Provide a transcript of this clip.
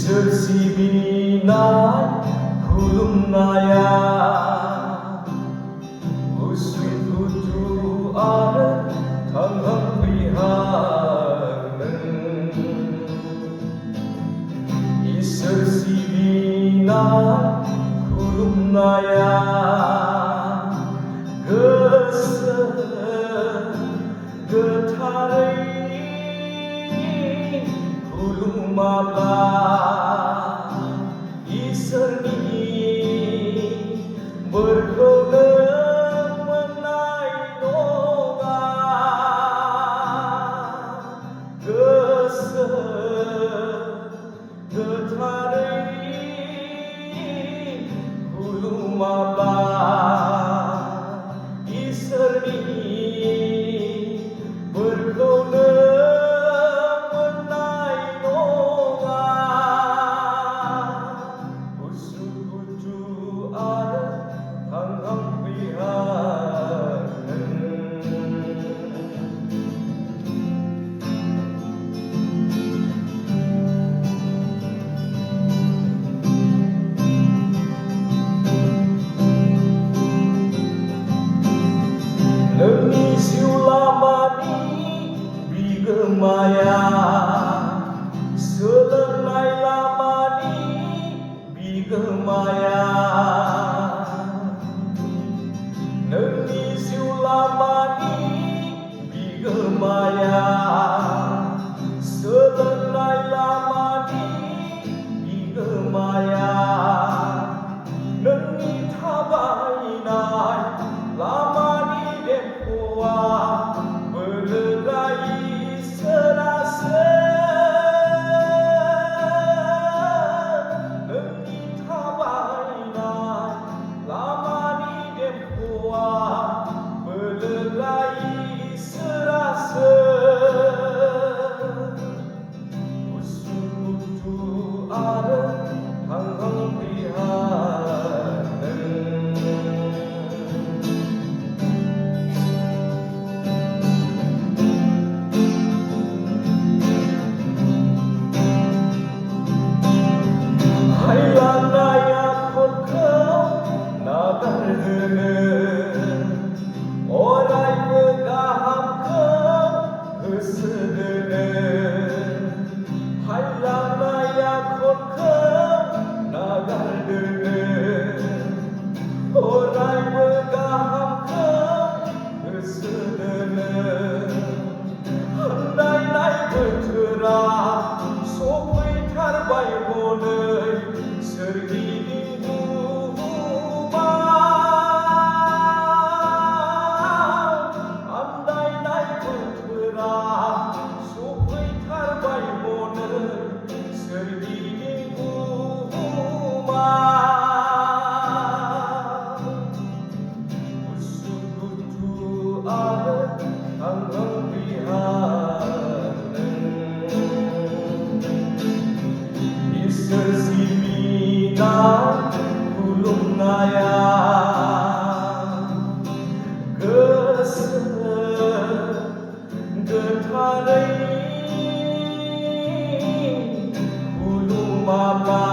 있을 시비날 굴음나야 무슨 구두 아래 당황비하는 있을 시비날 굴음나야 그 타리 굴음마가 있으니 멀거는 그 타리 굴음마가 있으니 멀거는 Neni siulamani bigemaya selenai lamani bigemaya Neni siulamani bigemaya selenai lamani bigemaya Neni tabainai lamani melerai serasa Neni tabainai lamani dempua melerai serasa Usutu ada hangang bihanan Haylanaya korkau nagardı는 Oray begahamkau hısıdı는 Haylanaya korkau nagardı는 Oray begahamkau hısıdı는 Handai betura sopui tarbai bonai Sergiding buhumau Andai nai betura sopui tarbai bonai Sergiding buhumau Usukutu ada hangang bihanan Sesiminan 굴음나야 그 타리 굴음마가